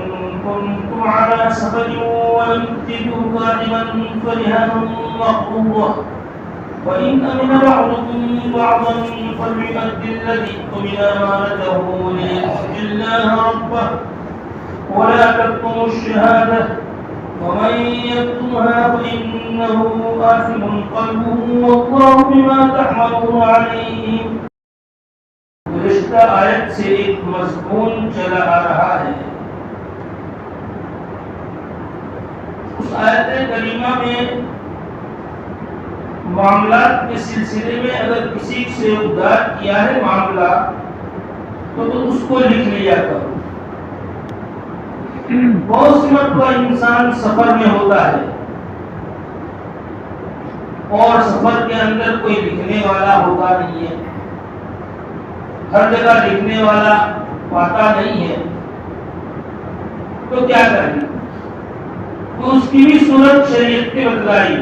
كنتم على سفر ولم تجدوا كاتبا فرهان مقبوضة وإن أمن بعضكم بعضا فليؤدي الذي اؤتمن أمانته وليتق الله ربه ولا تكتموا الشهادة ومن يكتمها فإنه آثم قلبه والله بما تعملون عليم. گزشتہ آیت سے ایک مضمون چلا آ رہا ہے. اس آیت کریمہ میں معاملات کے سلسلے میں اگر کسی سے ادھار کیا ہے معاملہ تو اس کو لکھ لیا کرو. بہت سی مرتبہ انسان سفر میں ہوتا ہے اور سفر کے اندر کوئی لکھنے والا ہوتا نہیں ہے, ہر جگہ لکھنے والا پاتا نہیں ہے, تو کیا کریں؟ تو اس کی بھی صورت شریعت کے بتلائی,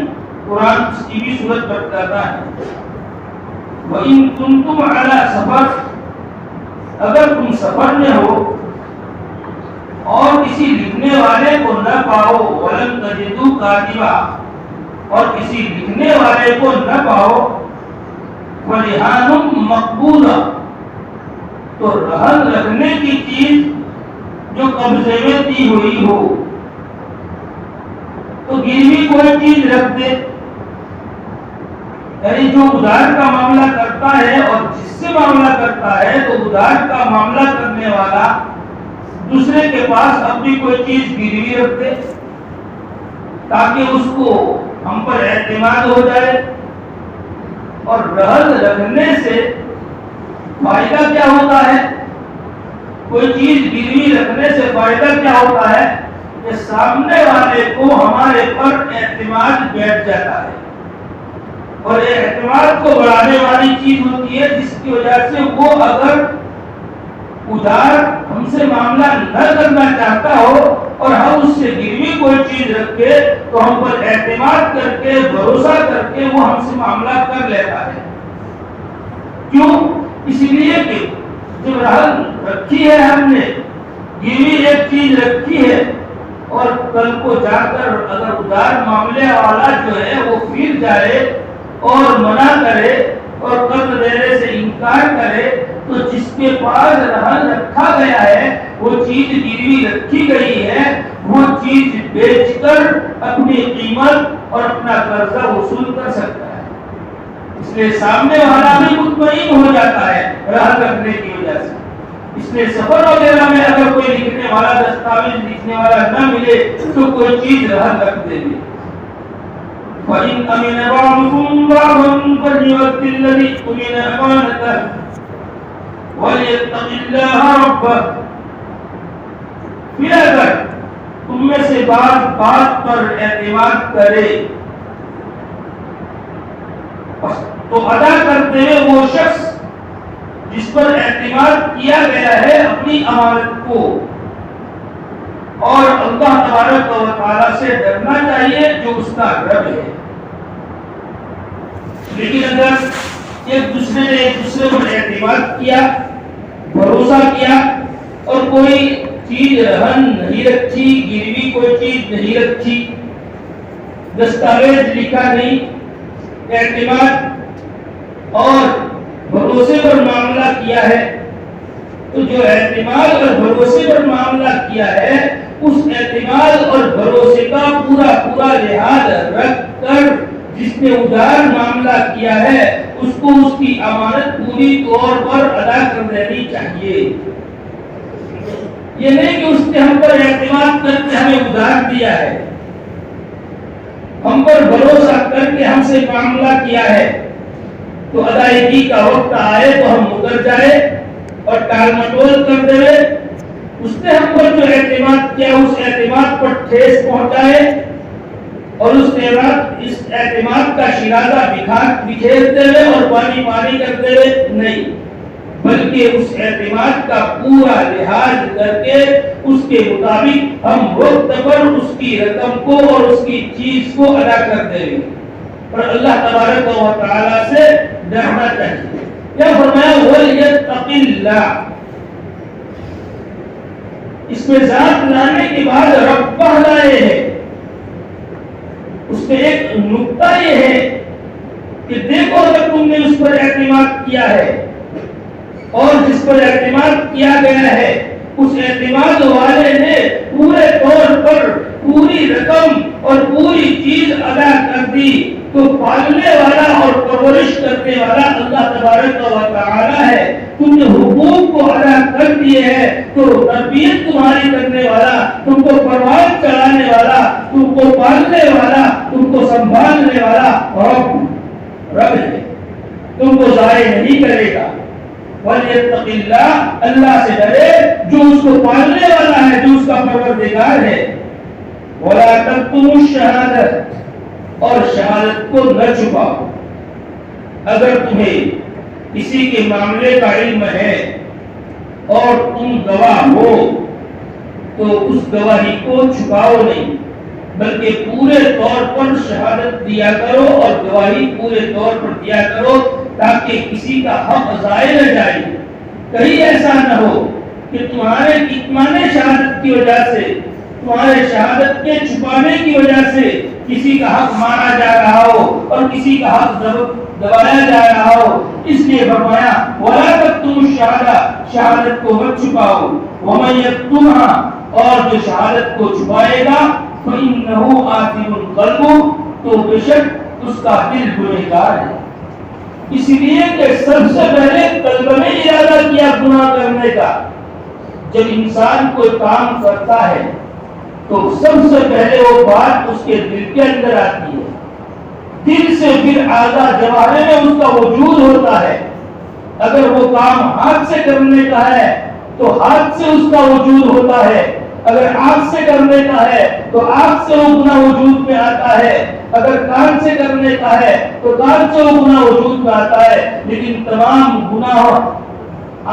قرآن اس کی بھی صورت بتلاتا ہے. وَإِن كُنتُمْ عَلَى سَفَرٍ, اگر تم سفر میں ہو اور کسی لکھنے والے کو نہ پاؤ, وَلَمْ تَجِدُوا كَاتِبًا, اور کسی لکھنے والے کو نہ پاؤ, فَرِهَانٌ مَقْبُوضَةٌ, تو رہن رکھنے کی چیز جو قبضے میں دی ہوئی ہو, تو گروی کوئی چیز رکھ دے. یعنی جو ادھار کا معاملہ کرتا ہے اور جس سے معاملہ کرتا ہے, تو ادھار کا معاملہ کرنے والا دوسرے کے پاس اپنی کوئی چیز گروی رکھ دے تاکہ اس کو ہم پر اعتماد ہو جائے. اور رہن رکھنے سے فائدہ کیا ہوتا ہے؟ کوئی چیز گروی رکھنے سے فائدہ کیا ہوتا ہے کہ سامنے والے کو ہمارے پر اعتماد بیٹھ جاتا ہے, اور اعتماد کو بڑھانے والی چیز ہوتی ہے جس کی وجہ سے وہ اگر ادھار ہم سے معاملہ نہ کرنا چاہتا ہو اور ہم اس سے گروی کوئی چیز رکھ کے تو ہم پر اعتماد کر کے بھروسہ کر کے وہ ہم سے معاملہ کر لیتا ہے. کیوں؟ اس لیے کہ جب رہن رکھی ہے, ہم نے گروی ایک چیز رکھی ہے, اور کل کو جا کر اگر ادھار معاملے والا جو ہے وہ پھر جائے اور منع کرے اور قرض دینے سے انکار کرے, تو جس کے پاس رہن رکھا گیا ہے وہ چیز گروی رکھی گئی ہے, وہ چیز بیچ کر اپنی قیمت اور اپنا قرضہ وصول کر سکتا ہے. اس لیے سامنے والا بھی مطمئن ہو جاتا ہے رہن رکھنے کی وجہ سے. اس لیے سفر وغیرہ میں اگر کوئی لکھنے والا, دستاویز لکھنے والا نہ ملے تو کوئی چیز رہن رکھ دے گی. وَإِنْ أَمِنَ بَعْضُكُمْ بَعْضًا فَلْيُؤَدِّ الَّذِي اؤْتُمِنَ أَمَانَتَهُ وَلْيَتَّقِ اللَّهَ رَبَّهُ. پھر اگر تم میں سے بات پر اعتماد کرے تو ادا کرتے ہوئے وہ شخص جس پر اعتماد کیا گیا ہے اپنی امانت کو, اور اللہ تبارک و تعالی سے ڈرنا چاہیے جو اس کا رب ہے. لیکن اگر ایک دوسرے نے ایک دوسرے پر اعتماد کیا, بھروسہ کیا, اور کوئی چیز رہن نہیں رکھی, گروی کوئی چیز نہیں رکھی, دستاویز لکھا نہیں, اعتماد اور بھروسے پر معاملہ کیا ہے, تو جو اعتماد اور بھروسے پر معاملہ کیا ہے اس اعتماد اور بھروسے کا پورا لحاظ رکھ کر جس نے ادھار معاملہ کیا ہے اس کو اس کی امانت پوری طور پر ادا کر دینی چاہیے. یہ نہیں کہ اس نے ہم پر اعتماد کر کے ہمیں ادھار دیا ہے, ہم پر بھروسہ کر کے ہم سے معاملہ کیا ہے, تو ادائیگی کا وقت آئے تو ہم مکر جائے اور ٹال مٹول کر دے. اس نے ہم پر جو اعتماد کیا اس اعتماد پر ٹھیس پہنچائے اور اس اعتماد کا شیرازہ بکھیرتے ہوئے اور پانی کرتے ہوئے نہیں, بلکہ اس اعتماد کا پورا لحاظ کر کے اس کے مطابق ہم وقت پر اس کی رقم کو اور اس کی چیز کو ادا کر دیں گے. اور اللہ تبارک و تعالی سے ڈرنا چاہیے. کیا فرمایا؟ وَلْيَتَّقِ اللَّهَ, اس میں ذات لانے کے بعد رب لائے ہیں. اس میں ایک نقطہ یہ ہے کہ دیکھو اگر تم نے اس پر اعتماد کیا ہے اور جس پر اعتماد کیا گیا ہے اس اعتماد والے نے پورے طور پر پوری رقم اور پوری چیز ادا کر دی تو پالنے والا اور پرورش کرنے والا اللہ تبارک و تعالی ہے. تم نے حقوق کو ادا کر دیے ہیں تو تربیت تمہاری کرنے والا، تم کو پرواز چلانے والا، تم کو پالنے والا، تم کو سنبھالنے والا رب ہے. تم کو ضائع نہیں کرے گا. وَلْيَتَّقِ اللَّهَ، اللہ سے ڈرے جو اس کو پالنے والا ہے، جو اس کا پروردگار ہے. وَلَا تَكْتُمُوا الشَّهَادَةَ، اور شہادت کو نہ چھپاؤ. اگر تمہیں کسی کے معاملے کا علم ہے اور تم گواہ ہو تو اس گواہی کو چھپاؤ نہیں، بلکہ پورے طور پر شہادت دیا کرو اور گواہی پورے طور پر دیا کرو تاکہ کسی کا حق ضائع نہ جائے. کہیں ایسا نہ ہو کہ تمہارے کتمان شہادت کی وجہ سے، تمہارے شہادت کے چھپانے کی وجہ سے کسی کا حق مارا جا رہا ہو اور کسی کا حق دبایا جا رہا ہو. اس لیے فرمایا وَلَا تَكْتُمُوا الشَّهَادَةَ، شہادت کو مت چھپاؤ. وَمَن يَكْتُمْهَا، اور جو شہادت کو چھپائے گا فَإِنَّهُ آثِمٌ قَلْبُهُ، تو بے شک اس کا دل گنہگار ہے. اس لیے کہ سب سے پہلے قلب میں ارادہ کیا گناہ کرنے کا. جب انسان کوئی کام کرتا ہے تو سب سے پہلے وہ بات اس کے دل کے اندر آتی ہے. دل سے پھر اعضاء جوارح میں اس کا وجود ہوتا ہے. اگر وہ کام ہاتھ سے کرنے کا ہے تو ہاتھ سے اس کا وجود ہوتا ہے. اگر آنکھ سے کرنے کا ہے تو آنکھ سے وہ گناہ وجود میں آتا ہے. اگر کان سے کرنے کا ہے تو کان سے وہ گناہ وجود میں آتا ہے. لیکن تمام گناہ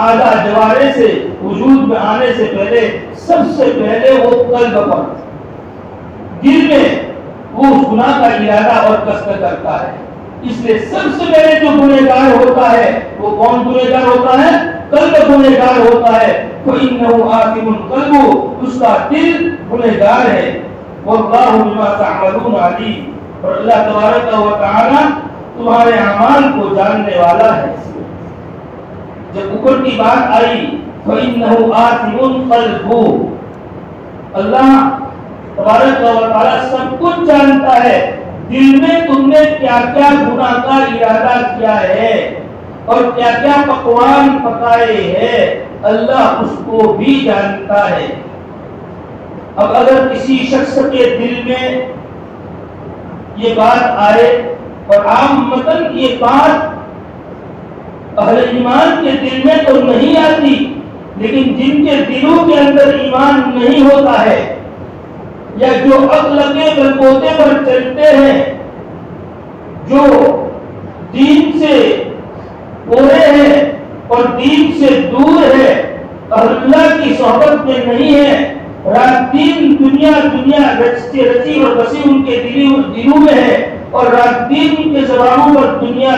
اعضاء جوارح سے وجود میں آنے سے پہلے سب سے پہلے وہ قلب پر، دل میں وہ اس گناہ کا ارادہ اور قصد کرتا ہے. اس لیے سب سے پہلے جو گنہگار ہوتا ہے وہ کون گنہگار ہوتا ہے؟ قلب گنہگار ہوتا ہے. فَإِنَّهُ آثِمٌ قَلْبُهُ، اس کا دل گنہگار ہے. وَاللَّهُ بِمَا تَعْمَلُونَ عَلِيمٌ، اور اللہ تبارک و تعالی تمہارے اعمال کو جاننے والا ہے. جب اوپر کی بات آئی فَإِنَّهُ آثِمٌ قَلْبُهُ، اللہ تبارک و تعالی سب کچھ جانتا ہے. دل میں تم نے کیا کیا گناہ کا ارادہ کیا ہے اور کیا کیا پکوان پکائے ہیں، اللہ اس کو بھی جانتا ہے. اب اگر کسی شخص کے دل میں یہ بات آئے، اور عام مطلب یہ بات اہل ایمان کے دل میں تو نہیں آتی، لیکن جن کے دلوں کے اندر ایمان نہیں ہوتا ہے یا جو عقل کے بلبوتے پر چلتے ہیں، جو دین سے پورے ہیں اور دین سے دور ہے، اللہ کی صحبت میں نہیں ہے، رات دن دنیا رچی اور بسی ان کے دلوں میں ہے، اور رات دن ان کے زبانوں پر دنیا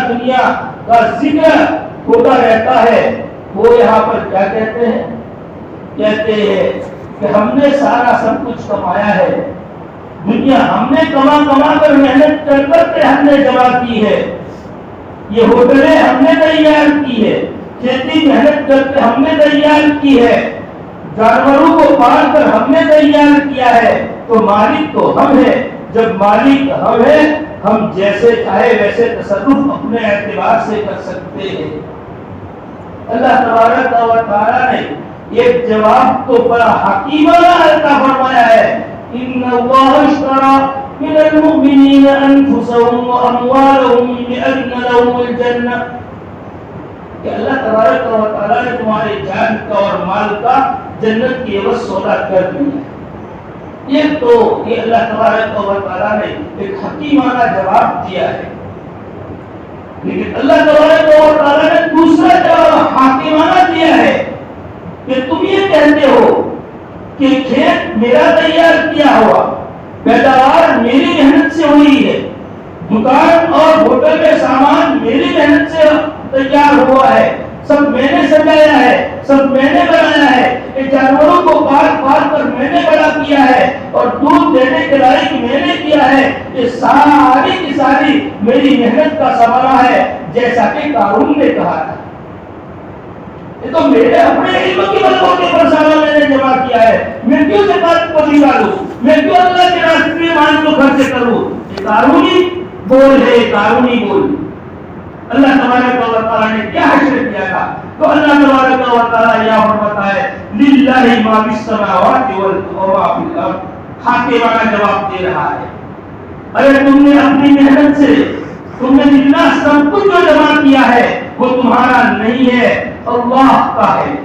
کا ذکر ہوتا رہتا ہے. وہ یہاں پر کیا کہتے ہیں؟ کہتے ہیں کہ ہم نے سارا سب کچھ کمایا ہے، دنیا ہم نے کما کر محنت کر کے ہم نے جمع کی ہے، یہ ہوٹلیں ہم نے تیار کی ہے، کھیتی محنت کر کے ہم نے تیار کی ہے، جانوروں کو پال کر ہم نے تیار کیا ہے، تو مالک تو ہم ہیں. جب مالک ہم ہیں، ہم جیسے چاہے ویسے تصرف اپنے اعتبار سے کر سکتے ہیں. اللہ تبارک و تعالی نے ایک جواب تو بڑا حکیمانہ عطا فرمایا ہے. ان اللہ اشترى من المؤمنین انفسهم واموالهم بان لهم الجنہ، کہ اللہ تبارک و تعالی نے تمہارے جان کا اور مال کا جنت کی عوض سودا کر دیا. یہ تو یہ اللہ تبارک و تعالی نے ایک حکیمانہ جواب دیا ہے. لیکن اللہ تبارک و تعالی نے دوسرا جواب حاکمانہ دیا ہے کہ تم یہ کہتے ہو کہ کھیت میرا تیار کیا ہوا، پیداوار میری محنت سے ہوئی ہے، دکان اور ہوٹل میں سامان میری محنت سے تیار ہوا ہے، سب میں نے سجایا ہے، سب میں نے بنایا ہے، کہ جانوروں کو پال پال کر میں نے بڑا کیا ہے اور دودھ دینے کے لائق میں نے کیا ہے، یہ ساری کی ساری میری محنت کا ثمرہ ہے، جیسا کہ قارون نے کہا تھا۔ یہ تو میرے اپنے علم کی بلبوتے پر سارا میں نے جمع کیا ہے، میں کیوں زکات کو نکالوں، میں کیوں اللہ کے راستے میں مال کو خرچ کروں؟ یہ قارونی بول ہے، قارونی بول۔ اللہ تبارک و تعالی نے کیا حشر کیا تھا؟ تو اللہ تبارک و تعالی یہ فرماتا ہے للہ ما فی السماوات وما فی الارض، حاکمانہ جواب دے رہا ہے۔ ارے تم نے اپنی محنت سے تم نے جتنا سب کچھ جو جمع کیا ہے وہ تمہارا نہیں ہے، اللہ کا ہے۔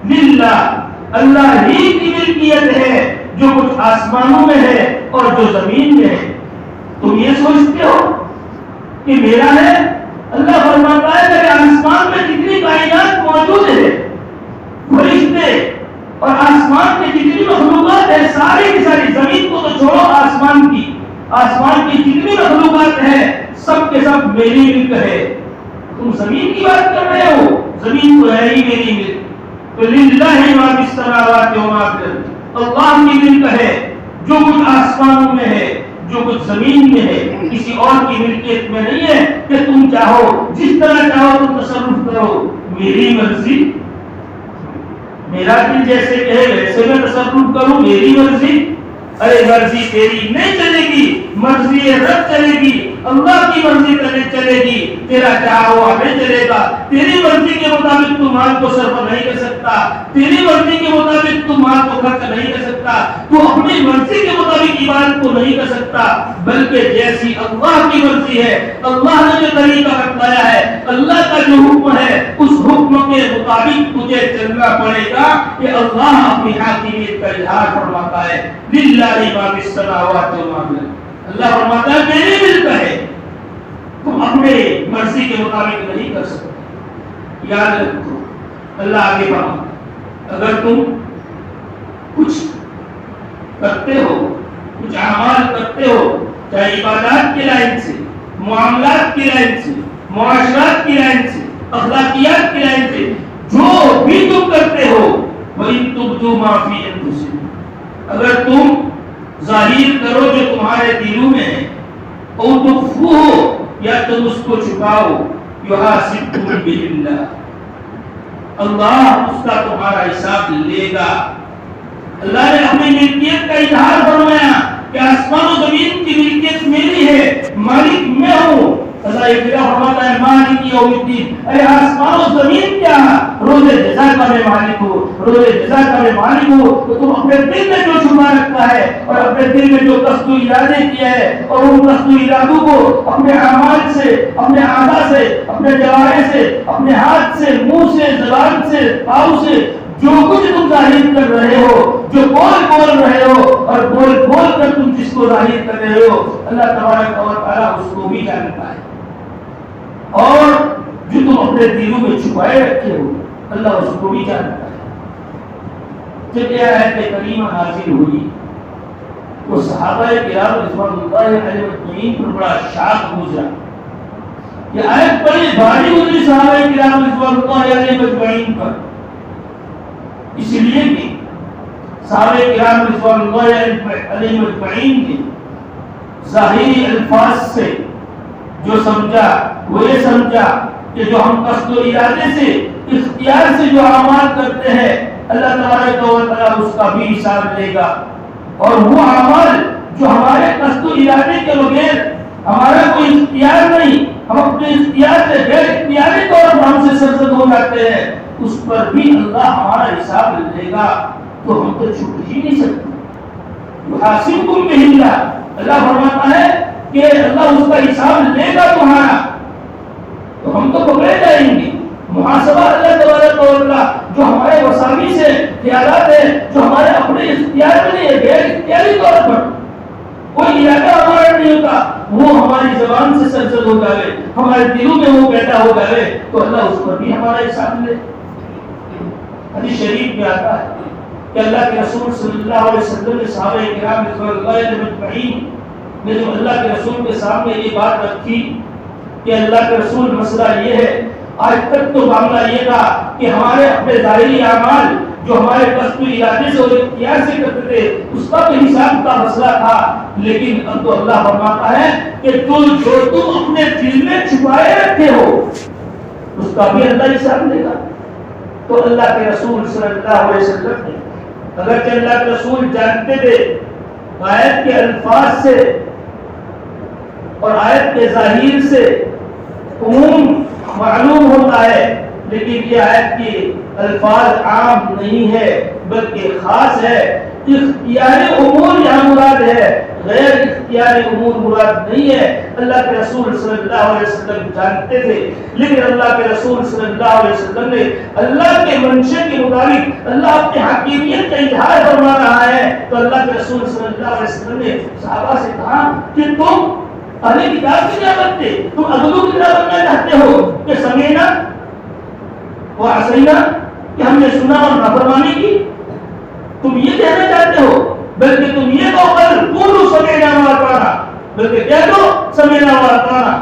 للہ، اللہ ہی کی ملکیت ہے جو کچھ آسمانوں میں ہے اور جو زمین میں ہے۔ تم یہ سوچتے ہو کہ میرا ہے؟ اللہ فرماتا ہے کہ آسمان میں جتنی کائنات موجود ہے، فرشتے اور آسمان میں جتنی مخلوقات ہے، ساری کی ساری، زمین کو تو چھوڑو، آسمان کی جتنی مخلوقات ہیں سب کے سب میری ملک ہے۔ تم زمین کی بات کر رہے ہو، زمین تو ہے ہی میری ملک۔ تو للہ ما فی السماوات وما فی الارض، اللہ کی ملک ہے جو کچھ آسمانوں میں ہے، جو کچھ زمین میں ہے، کسی اور کی ملکیت میں نہیں ہے کہ تم چاہو جس طرح چاہو تم تصرف کرو۔ میری مرضی، میرا دل جیسے کہے ویسے میں تصرف کروں، میری مرضی؟ ارے مرضی تیری نہیں چلے گی، مرضی رب چلے گی، اللہ کی مرضی چلے گی، تیرا چاہا ہوا نہیں چلے گا۔ تیری مرضی کے مطابق تو مال کو صرف نہیں کر سکتا، تیری مرضی کے مطابق تو مال کو خرچ نہیں کر سکتا، تو اپنی مرضی کے مطابق عبادت کو نہیں کر سکتا، بلکہ جیسی اللہ کی مرضی ہے، اللہ نے جو طریقہ بتایا ہے، اللہ کا جو حکم ہے، اس حکم کے مطابق تجھے چلنا پڑے گا کہ اللہ اپنی حاکمیت کا اظہار فرماتا ہے للہ ما فی السماوات وما فی الارض۔ اللہ فرماتا ہے میری ملک ہے، تم اپنے مرضی کے مطابق نہیں کر سکتے۔ یاد رکھو، اللہ آگے فرماتا اگر تم کچھ کرتے ہو، کچھ اعمال کرتے ہو، چاہے عبادات کی لائن سے، معاملات کی لائن سے، معاشرات کی لائن سے، اخلاقیات کی لائن سے، جو بھی تم کرتے ہو، وَإِن تُبْدُوا مَا فِي أَنفُسِكُمْ، اگر تم ظاہر کرو جو تمہارے دلوں میں ہے، او تخفوہ یا تم اس کو چھپاؤ، یحاسبکم بہ اللہ، اللہ اس کا تمہارا حساب لے گا۔ اللہ نے اپنی ملکیت کا اظہار فرمایا کہ آسمان و زمین کی ملکیت میری ہے، مالک میں ہوں۔ اللہ یہ فرماتا ہے مالک یوم الدین، اے آسمان و زمین کیا، روز جزا کا میں مالک ہوں، روز جزا کا میں مالک ہوں۔ تو تم اپنے دل میں جو چھپا رکھا ہے اور اپنے دل میں جو قصد و ارادے کیا ہے، اور ان قصد و ارادوں کو اپنے اعمال سے، اپنے اعضاء سے، اپنے جوارح سے، اپنے ہاتھ سے، منہ سے، زبان سے، پاؤں سے، جو کچھ تم ظاہر کر رہے ہو، جو بول رہے ہو، اور بول کر تم جس کو ظاہر کر رہے ہو، اللہ تبارک و تعالیٰ اس کو بھی جانتا ہے، اور جو تم اپنے دلوں میں چھپائے رکھے ہو اللہ اس کو بھی جانتا ہے۔ جب یہ آیت کریمہ نازل ہوئی تو صحابہ کرام رضوان اللہ علیہ اجمعین پر بڑا شاق گزرا۔ یہ آیت بڑی بھاری گزری صحابہ کرام رضوان اللہ علیہ اجمعین پر، اس لیے کہ صحابہ کرام رضوان اللہ علیہ اجمعین کے ظاہری الفاظ سے جو سمجھا وہ یہ سمجھا کہ جو ہم قصد و ارادے سے، اختیار سے جو اعمال کرتے ہیں، اللہ تبارک و تعالیٰ اس کا بھی حساب لے گا، اور وہ اعمال جو ہمارے قصد و ارادے کے بغیر ہمارا کوئی اختیار نہیں، ہم اپنے اختیار سے غیر اختیاری طور پر ہم سے سرزد ہو جاتے ہیں، اس پر بھی اللہ ہمارا حساب لے گا، تو ہم تو چھوٹ ہی نہیں سکتے۔ یحاسبکم بہ اللہ، اللہ فرماتا ہے کہ اللہ اس کا حساب لے گا تمہارا، تو ہم تو پکڑے جائیں گے۔ محاسبہ اللہ تبارک و تعالی جو ہمارے وساوی سے خیالات ہیں، جو ہمارے اپنے اختیار میں نہیں ہے، غیر اختیاری طور پر کوئی ارادہ ہمارا نہیں ہوتا، وہ ہماری زبان سے سرزد ہو جائے، ہمارے دلوں میں وہ پیدا ہو جائے، تو اللہ اس پر بھی ہمارا حساب لے۔ حدیث شریف میں آتا ہے کہ اللہ کے رسول صلی اللہ علیہ وسلم نے صحابہ کرام رضوان اللہ علیہ اجمعین نے جو اللہ کے رسول کے سامنے یہ بات رکھی کہ اللہ کے رسول مسئلہ یہ ہے، آج تک تو معاملہ یہ تھا کہ ہمارے اپنے ظاہری اعمال جو ہمارے قصد ارادے سے اور اختیار سے کرتے تھے اس کا تو حساب کا مسئلہ تھا، لیکن اب تو اللہ فرماتا ہے کہ جو تم اپنے دل میں چھپائے رکھے ہو اس کا بھی اللہ حساب لے گا۔ تو اللہ کے رسول صلی اللہ علیہ وسلم نے اگرچہ اللہ کے رسول جانتے تھے آیت کے الفاظ سے اور آیت کے ظاہر سے عموم معلوم ہوتا ہے، لیکن یہ آیت کی الفاظ عام نہیں ہے بلکہ خاص ہے۔ اختیاری امور یہاں مراد ہے، غیر اختیاری امور مراد نہیں ہے۔ اللہ کے رسول صلی اللہ علیہ وسلم جانتے تھے، لیکن اللہ کے رسول صلی اللہ علیہ وسلم نے اللہ کے منشے کے مطابق اللہ اپنی حکیمیت کا اظہار فرما رہا ہے، تو اللہ کے رسول صلی اللہ علیہ وسلم نے صحابہ سے کہا کہ تم اہل کتاب کی کیا کرتے، تم اگلو کی طرح بننا چاہتے ہو کہ سمینا وعصینا، کہ ہم نے سنا اور نافرمانی کی، تم یہ کہنا چاہتے ہو؟ بلکہ تم یہ کہو قولوا سمعنا واطعنا، بلکہ کہہ دو سمعنا واطعنا۔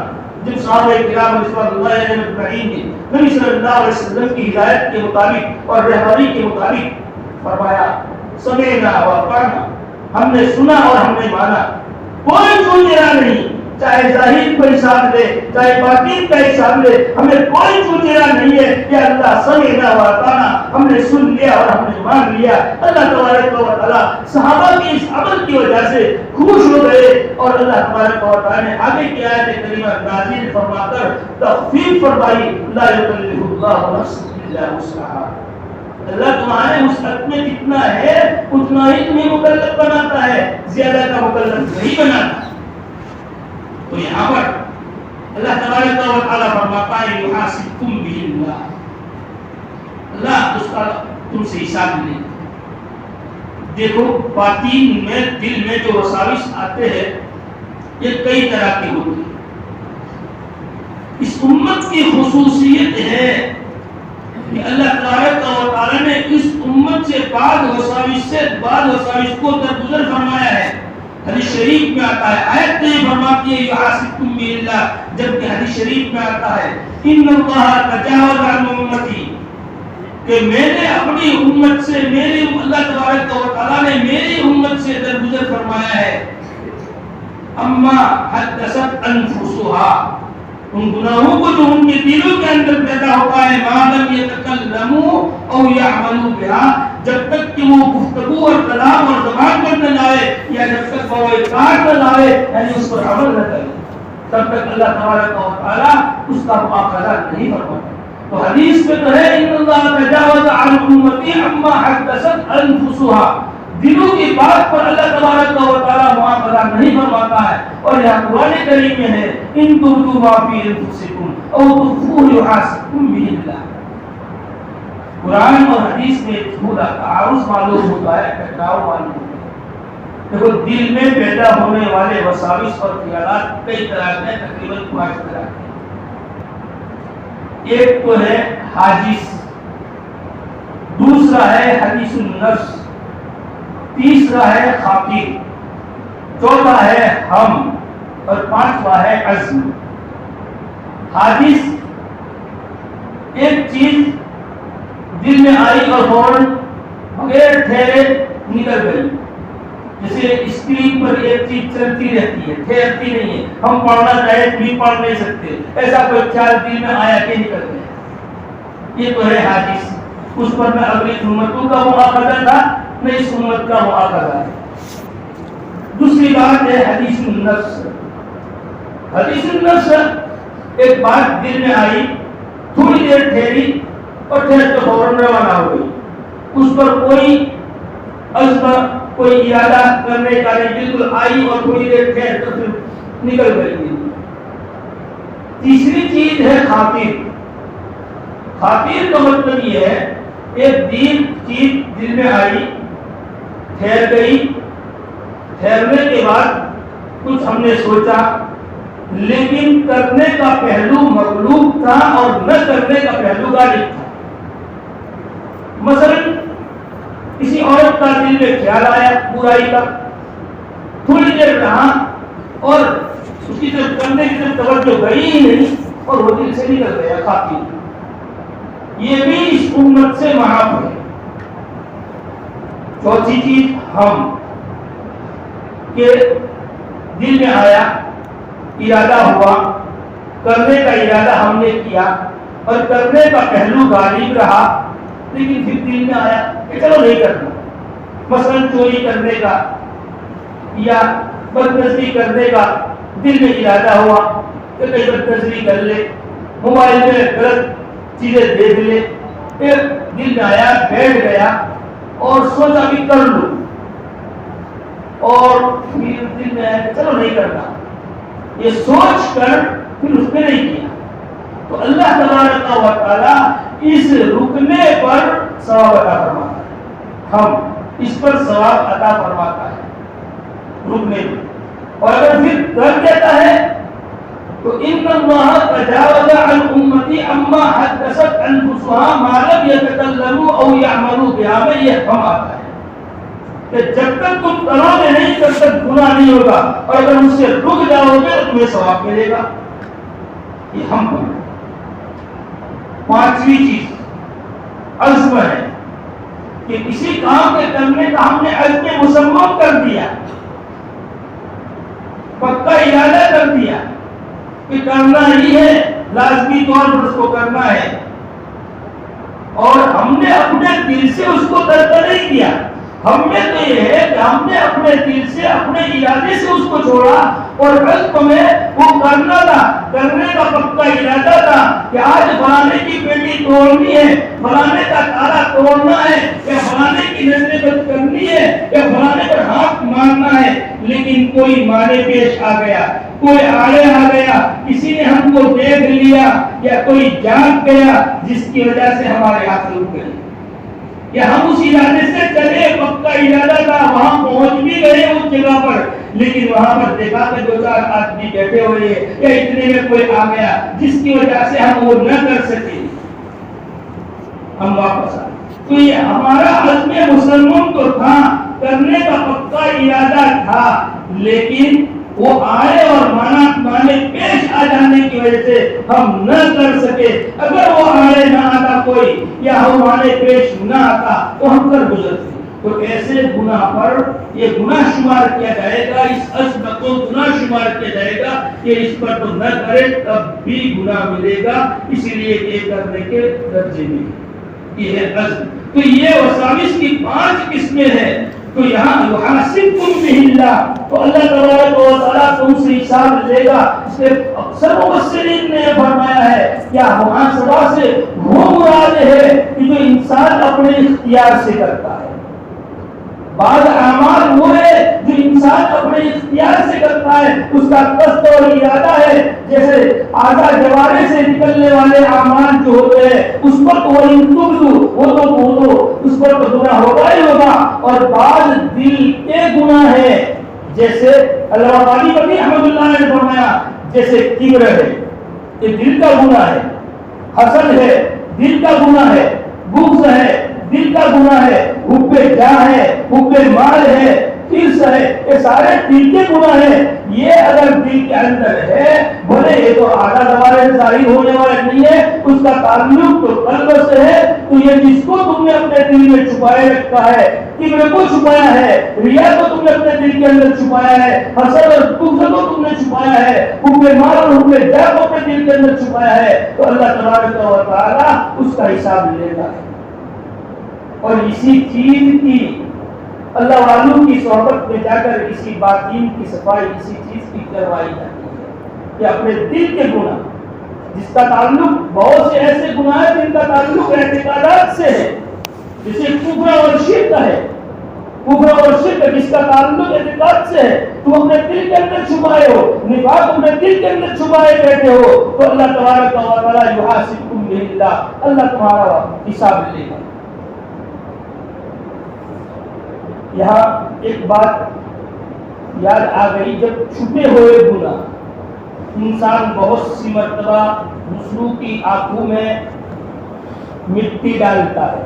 جب صحابہ کرام رضوان اللہ علیہم اجمعین نے نبی صلی اللہ علیہ وسلم کی ہدایت کے مطابق اور رہبری کے مطابق فرمایا سمعنا واطعنا، ہم نے سنا اور ہم نے مانا، کوئی چونچیرا نہیں، چاہے ظاہر کا حساب لے چاہے باطن کا حساب لے، ہمیں کوئی چونچیرا نہیں ہے کہ اللہ سمعنا واطعنا، ہم نے سن لیا اور ہم نے مان لیا۔ اللہ تبارک و تعالیٰ صحابہ کی اس عمل کی وجہ سے خوش ہو گئے اور اللہ تبارک و تعالیٰ نے آگے کی آیت کریمہ نازل فرما کر تخفیف فرمائی، لا یکلف اللہ نفسا الا وسعہا، اللہ تمہارے وسعت میں جتنا ہے اتنا ہی تمہیں مکلف بناتا ہے، زیادہ کا مکلف نہیں بناتا۔ تو یہاں پر اللہ تبارک و تعالیٰ فرماتا ہے یحاسبکم بہ اللہ، اللہ اس کا تم سے حساب لے۔ دیکھو باطن میں دل میں جو وساوس آتے ہیں یہ کئی طرح کے ہوتے ہیں۔ اس امت کی خصوصیت ہے کہ اللہ تبارک و تعالیٰ نے اس امت سے بعض وساوس کو درگزر فرمایا ہے۔ حدیث شریف میں آتا ہے، آیت نہیں فرماتی ہے یحاسبکم بہ اللہ، جبکہ حدیث شریف میں آتا ہے ان اللہ تجاوز عن امتی، کہ میں نے اپنی امت سے اللہ تبارک و تعالیٰ نے میری امت سے درگزر فرمایا ہے، اما حدثت انفسها، ان گناہوں کو جو ان کے دلوں کے اندر پیدا ہوتا ہے، ما لم یتکلموا او یعملوا بها، جب تک کہ وہ گفتگو اور کلام اور زبان پر نہ لائے یا جب تک وہ اقرار نہ لائے یعنی اس پر عمل نہ کرے، تب تک اللہ تبارک و تعالیٰ اس کا مؤاخذہ نہیں فرماتا۔ تو حدیث میں تو ہے ان اللہ تجاوز عن امتی عما حدثت انفسها، دلوں کی بات پر اللہ تبارک و تعالیٰ مؤاخذہ نہیں فرماتا ہے۔ اور یہاں قرآن کریم میں ہے ان تبدوا ما فی انفسکم او تخفوہ یحاسبکم بہ اللہ۔ قرآن اور حدیث میں تھوڑا تعارض معلوم ہوتا ہے، ٹکراؤ معلوم ہوتا ہے۔ دیکھو دل میں پیدا ہونے والے وساوس اور خیالات کئی طرح کے، تقریباً 5 طرح کے۔ ایک تو ہے حاجز، دوسرا ہے حدیث النفس، تیسرا ہے خاطر، چوتھا ہے ہم، اور پانچواں ہے عزم۔ حاجز ایک چیز دل میں آئی اور فوراً بغیر ٹھہرے نکل گئی، جیسے اسکرین پر ایک چیز چلتی رہتی ہے، ٹھہرتی نہیں ہے، ہم پڑھنا چاہے بھی پڑھ نہیں سکتے، ایسا کوئی خیال دل میں آیا کہ نکل گیا، یہ تو ہے حاجز۔ اس پر میں اگلی امتوں کا مؤاخذہ تھا، نہ اس امت کا مؤاخذہ ہے۔ دوسری بات ہے حدیث النفس۔ حدیث النفس ایک بات دل میں آئی، تھوڑی دیر ٹھہری اور ٹھہر کے فوراً روانہ ہو گئی، اس پر کوئی عزم کوئی ارادہ کرنے کا نہیں، بالکل آئی اور تھوڑی دیر ٹھہر کر پھر نکل گئی۔ تیسری چیز ہے خاطر۔ خاطر کا مطلب یہ ہے ایک چیز دل میں آئی، ٹھہر گئی، ٹھہرنے کے بعد کچھ ہم نے سوچا لیکن کرنے کا پہلو مغلوب تھا اور نہ کرنے کا پہلو غالب تھا۔ مثلا کسی عورت کا دل میں خیال آیا برائی کا، تھوڑی دیر رہا اور اس کی طرف کرنے کی طرف توجہ گئی ہی نہیں اور وہ دل سے نکل گیا۔ خاطر یہ بھی اس امت سے معاف ہے، چوتھی چیز ہم کہ دل میں آیا، ارادہ ہوا، کرنے کا ارادہ ہم نے کیا اور کرنے کا پہلو غالب رہا، لیکن پھر دل میں آیا کہ چلو نہیں کرنا، مثلا چوری کرنے کا یا بدنظری کرنے کا دل میں ارادہ ہوا کہ کہیں بدنظری کر لے، موبائل میں غلط چیزیں دیکھ لے، پھر دل میں آیا، بیٹھ گیا اور سوچا بھی کر لوں، اور پھر دل میں آیا کہ چلو نہیں کرنا، یہ سوچ کر پھر اس نے نہیں کیا، تو اللہ تبارک و تعالی اس رکنے پر ثواب عطا فرماتا ہے، ہم اس پر ثواب عطا فرماتا ہے رکنے میں، اور اگر پھر کر دیتا ہے تو ان اللہ تجاوز عن امتی اما حدثت انفسها ما لم يتكلموا او يعملوا بها، میں یہ ہم آتا ہے کہ جب تک تم کرو گے نہیں تب تک گناہ نہیں ہوگا، اور اگر اس سے رک جاؤ گے تو تمہیں ثواب ملے گا، یہ ہم پر۔ پانچویں چیز عزم ہے کہ کسی کام کے کرنے کا ہم نے عزم مصمم کر دیا، پکا ارادہ کر دیا کہ کرنا ہی ہے، لازمی طور پر اس کو کرنا ہے، اور ہم نے اپنے دل سے اس کو ترک نہیں کیا، ہم نے تو یہ ہے کہ ہم نے اپنے دل سے اپنے ارادے سے اس کو چھوڑا، اور عزم میں وہ کرنا تھا، کرنے کا پکا ارادہ تھا کہ آج فلانے کی پیٹی توڑنی ہے، فلانے کا تالا توڑنا ہے، یا فلانے کی نظر بد کرنی ہے، یا فلانے پر ہاتھ مارنا ہے، لیکن کوئی مانے پیش آ گیا، کوئی آڑے آ گیا، کسی نے ہم کو دیکھ لیا، یا کوئی جاگ گیا جس کی وجہ سے ہمارے ہاتھ رک گئے، یا ہم اس ارادے سے چلے، پکا ارادہ تھا، وہاں پہنچ بھی گئے اس جگہ پر، لیکن وہاں پر دیکھا کہ دو چار آدمی بیٹھے ہوئے ہیں، یا اتنے میں کوئی آ گیا جس کی وجہ سے ہم وہ نہ کر سکے، ہم واپس آئے۔ تو یہ ہمارا عزم مصمم تو تھا، کرنے کا پکا ارادہ تھا، لیکن وہ آئے اور مانے پیش آ جانے کی وجہ سے ہم نہ کر سکے۔ اگر وہ آئے نہ آتا کوئی، یا وہ مانے پیش نہ آتا تو ہم کر گزرتے۔ تو ایسے گناہ پر یہ گناہ شمار کیا جائے گا، اس عزم کو گناہ شمار کیا جائے گا کہ اس پر تو نہ کرے تب بھی گناہ ملے گا، اس لیے کہ کرنے کے درجے میں یہ ہے عزم۔ تو یہ وساوس کی 5 قسمیں ہیں۔ تو یہاں یحاسبکم بہ اللہ، تو اللہ تبارک و تعالیٰ تم سے حساب لے گا۔ اس لیے اکثر مفسرین نے فرمایا ہے کیا محاسبہ سے وہ مراد ہے کہ جو انسان اپنے اختیار سے کرتا ہے، بعض اعمال وہ ہے جو انسان اپنے اختیار سے کرتا ہے، اس کا قصد اور ارادہ ہے، جیسے اعضاء جوارح سے نکلنے والے اعمال جو ہوتے ہیں اس پر تو وہ تو بولو، اس پر تو گناہ ہوگا ہی ہوگا، اور بعض دل کے گناہ ہے، جیسے علامہ باقی احمد اللہ نے فرمایا جیسے کبر ہے، یہ دل کا گناہ ہے، حسد ہے دل کا گناہ ہے، بغض ہے دل کا گناہ ہے، حب جاہ ہے، حب مال ہے، حرص ہے، یہ سارے دل کے گناہ ہیں۔ یہ اگر دل کے اندر ہے، بولے یہ تو آدھا دوارے سے ظاہر ہونے والا نہیں ہے، اس کا تعلق تو قلب سے ہے، تو یہ جس کو تم نے اپنے دل میں چھپائے رکھا ہے، کبر کو چھپایا ہے، ریا کو تم نے اپنے دل کے اندر چھپایا ہے، حسد اور بغض کو تم نے چھپایا ہے، حب مال اور حب جاہ کو اپنے دل کے اندر چھپایا ہے، تو اللہ تبارک و تعالیٰ اس کا حساب لے گا۔ اور اسی چیز کی اللہ والوں کی صحبت میں جا کر اسی باطین کی صفائی اسی چیز کی کروائی جاتی ہے کہ اپنے دل کے گناہ، جس کا تعلق بہت سے ایسے گناہ ہیں جن کا تعلق اعتقادات سے ہے، جیسے کفر اور شرک ہے، کفر اور شرک جس کا تعلق اعتقاد سے ہے، تم اپنے دل کے اندر چھپائے ہو، نفاق اپنے دل کے اندر چھپائے بیٹھے ہو، تو اللہ تبارک و تعالیٰ یحاسبکم بہ اللہ، اللہ تمہارا حساب لے گا۔ یہاں ایک بات یاد آ گئی، جب چھپے ہوئے گناہ انسان بہت سی مرتبہ دوسروں کی آنکھوں میں مٹی ڈالتا ہے،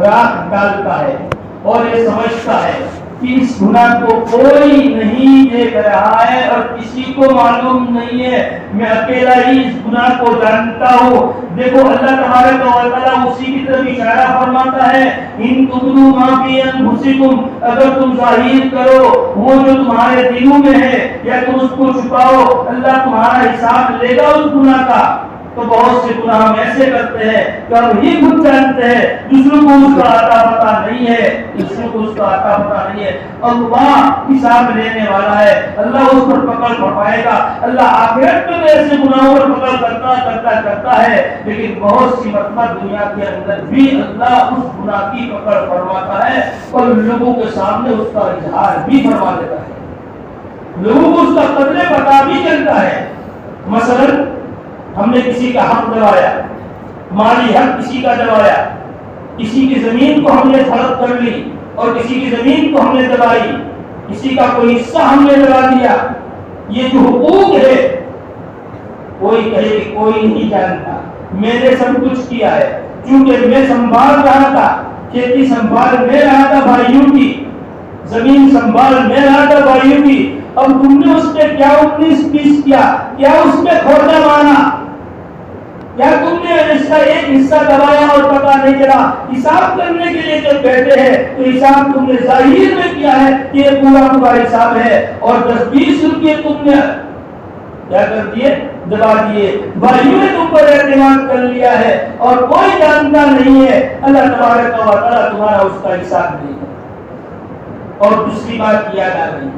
راکھ ڈالتا ہے، اور یہ سمجھتا ہے کہ اس گناہ کو کوئی نہیں دیکھ رہا ہے اور کسی کو معلوم نہیں ہے، میں اکیلا ہی اس گناہ کو جانتا ہوں۔ دیکھو اللہ تبارک و تعالیٰ اسی کی طرف اشارہ فرماتا ہے، ان تبدوا ما فی انفسکم، اگر تم ظاہر کرو وہ جو تمہارے دلوں میں ہے یا تم اس کو چھپاؤ، اللہ تمہارا حساب لے گا اس گناہ کا۔ تو بہت سے گناہ ہم ایسے کرتے ہیں کہ ہم ہی خود جانتے ہیں، دوسروں کو اس کا آتا پتا نہیں ہے، دوسروں کو اس کا آتا پتا نہیں ہے۔ اللہ حساب لینے والا ہے، اللہ اس پر پکڑ پڑائے گا۔ اللہ آخرت میں ایسے گناہوں پر پکڑ کرتا ہے، لیکن بہت سی مرتبہ دنیا کے اندر بھی اللہ اس گناہ کی پکڑ فرماتا ہے اور لوگوں کے سامنے اس کا اظہار بھی فرما دیتا ہے، لوگوں کو اس کا قدر پتا بھی چلتا ہے۔ مثلا ہم نے کسی کا حق دبایا، مالی حق کسی کا دبایا، کسی کی زمین کو ہم نے ہڑپ کر لی اور کسی کی زمین کو ہم نے دبائی، کسی کا کوئی حصہ ہم نے دبا دیا، یہ جو حقوق ہے کوئی کہے کہ کوئی نہیں جانتا، میں نے سب کچھ کیا ہے، کیونکہ میں سنبھال رہا تھا، کھیتی سنبھال میں رہا تھا بھائیوں کی، زمین سنبھال میں رہا تھا بھائیوں کی، اب تم نے اس پہ کیا 19-20 کیا، کیا اس پہ کھوٹا مانا، کیا تم نے اس کا ایک حصہ دبایا اور پتا نہیں چلا؟ حساب کرنے کے لیے جب بیٹھے ہیں تو حساب تم نے ظاہر میں کیا ہے کہ یہ پورا حساب ہے، اور 10-20 روپئے تم نے کیا کر دیے؟ دبا دیے۔ بھائیوں نے تم پر اعتماد کر لیا ہے اور کوئی جانتا نہیں ہے، اللہ تبارک و تعالیٰ تمہارا اس کا حساب دے گا۔ اور دوسری بات یاد آ گئی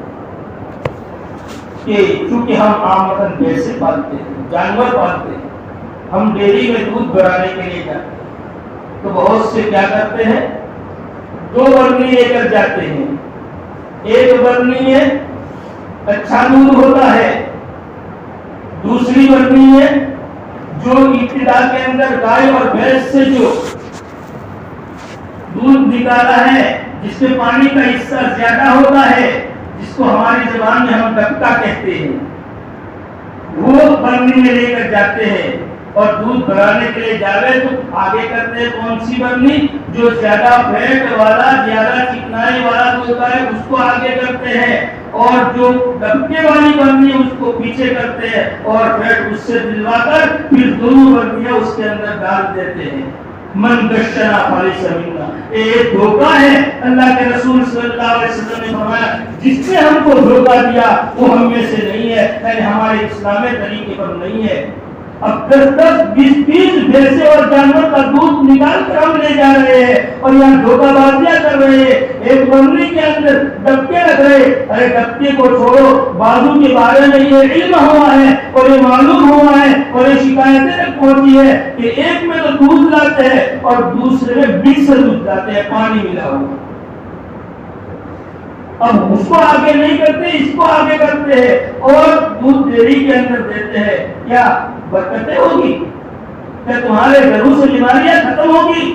کہ چونکہ ہم عامتاً بھینسیں پالتے ہیں، جانور پالتے ہیں، ہم ڈیری میں دودھ بھرانے کے لیے جاتے ہیں تو بہت سے کیا کرتے ہیں؟ 2 برنی لے کر جاتے ہیں، ایک برنی میں اچھا دودھ ہوتا ہے، دوسری برنی میں جو ابتدا کے اندر گائے اور بھینس سے جو دودھ نکالا ہے، جس میں پانی کا حصہ زیادہ ہوتا ہے، جس کو ہماری زبان میں ہم ڈبکا کہتے ہیں، وہ برنی میں لے کر جاتے ہیں۔ اور دودھ بھرانے کے لیے جاوے تو آگے کرتے ہیں کون سی برنی؟ جو زیادہ فیٹ والا، زیادہ چکنائی والا دودھ ہے اس کو آگے کرتے ہیں، اور جو ڈبکے والی برنی اس کو پیچھے کرتے ہیں، اور فیٹ اس سے دلوا کر پھر دونوں برنیاں اس کے اندر ڈال دیتے ہیں۔ من غشنا فلیس منا، یہ دھوکہ ہے۔ اللہ کے رسول صلی اللہ علیہ وسلم نے فرمایا جس نے ہم کو دھوکہ دیا وہ ہم میں سے نہیں ہے، یعنی ہمارے اسلامی طریقے پر نہیں ہے۔ اب 10-20 بھینسیں اور جانور کا دودھ نکال کر ہم لے جا رہے ہیں اور یہاں دھوکہ بازیاں کر رہے ہیں، ایک برنی کے اندر ڈبکے رکھ رہے۔ ارے ڈبکے کو چھوڑو، بازو کے بارے میں یہ علم ہوا ہے اور یہ معلوم ہوا ہے اور یہ شکایتیں تک پہنچی ہے کہ ایک میں تو دودھ لاتے ہیں اور دوسرے میں مکسر دودھ لاتے ہیں، پانی ملا ہوا۔ اب اس کو آگے نہیں کرتے، اس کو آگے کرتے ہیں اور دودھ ڈیری کے اندر دیتے ہیں۔ کیا برکتیں ہوگی؟ کیا تمہارے گھروں سے بیماریاں ختم ہوگی؟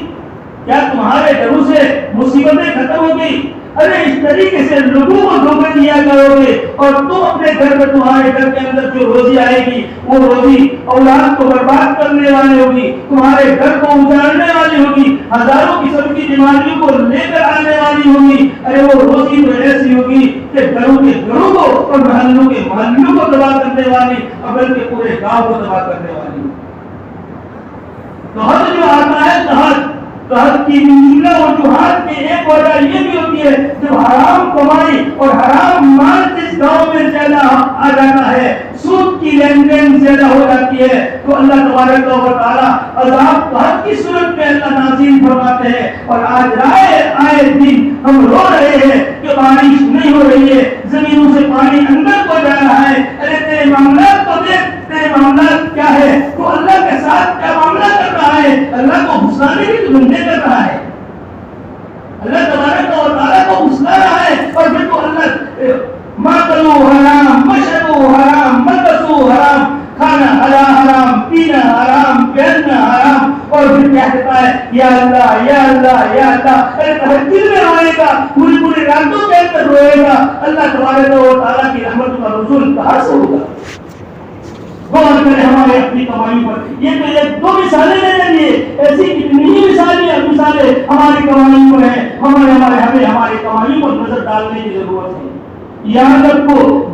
کیا تمہارے گھروں سے مصیبتیں ختم ہوگی؟ ارے اس طریقے سے لوگوں کو دھوکہ دیا کرو گے اور تم اپنے گھر میں، تمہارے گھر کے اندر جو روزی آئے گی وہ روزی اولاد کو برباد کرنے والی ہوگی، تمہارے گھر کو اجاڑنے والی ہوگی، ہزاروں قسم کی بیماریوں کو لے کر آنے والی ہوگی۔ ارے وہ روزی تو ایسی ہوگی کہ گھروں کے گھروں کو اور محلوں کے محلوں کو تباہ کرنے والی، اگر کے پورے گاؤں کو تباہ کرنے والی ہوگی۔ قحط جو آتا ہے، قحط کی مشکلہ وجوہات کی ایک وجہ یہ بھی ہوتی ہے جب حرام کمائی اور حرام مال جس گاؤں میں زیادہ آ جاتا ہے، سود کی لین دین زیادہ ہو جاتی ہے، تو اللہ تبارک و تعالیٰ عذاب قحط کی صورت میں اللہ نازل فرماتے ہیں۔ اور آج آئے دن ہم رو رہے ہیں کہ بارش نہیں ہو رہی ہے، زمینوں سے پانی اندر کو جا رہا ہے۔ ارے تیرے معاملات کو دیکھ، تیرے معاملات کیا ہے؟ تو اللہ کے ساتھ کیا معاملہ کر رہا ہے؟ اللہ کو گھسانے کی تو بندے کر رہا ہے، اللہ تبارک و تعالیٰ کو گھسلا رہا ہے۔ اور پھر تو اللہ ماکلو حرام، مشربو حرام، ملبسو حرام، کھانا حرام، پینا حرام، پہننا حرام، اور پھر کیا کہتا ہے؟ یا اللہ یا اللہ یا اللہ۔ ارے تہجد میں روئے گا، پوری راتوں کے اندر روئے گا، اللہ تبارک و تعالیٰ کی رحمت کا نزول کہاں سے ہوگا؟ غور کریں ہمارے اپنی کمائی پر۔ یہ تو ایک 2 مثالیں لینے لیے، ایسی کتنی ہی مثالیں ہماری کمائی پر ہیں، ہمیں پہلے ہماری کمائی پر نظر ڈالنے کی ضرورت ہے. یہاں تک کو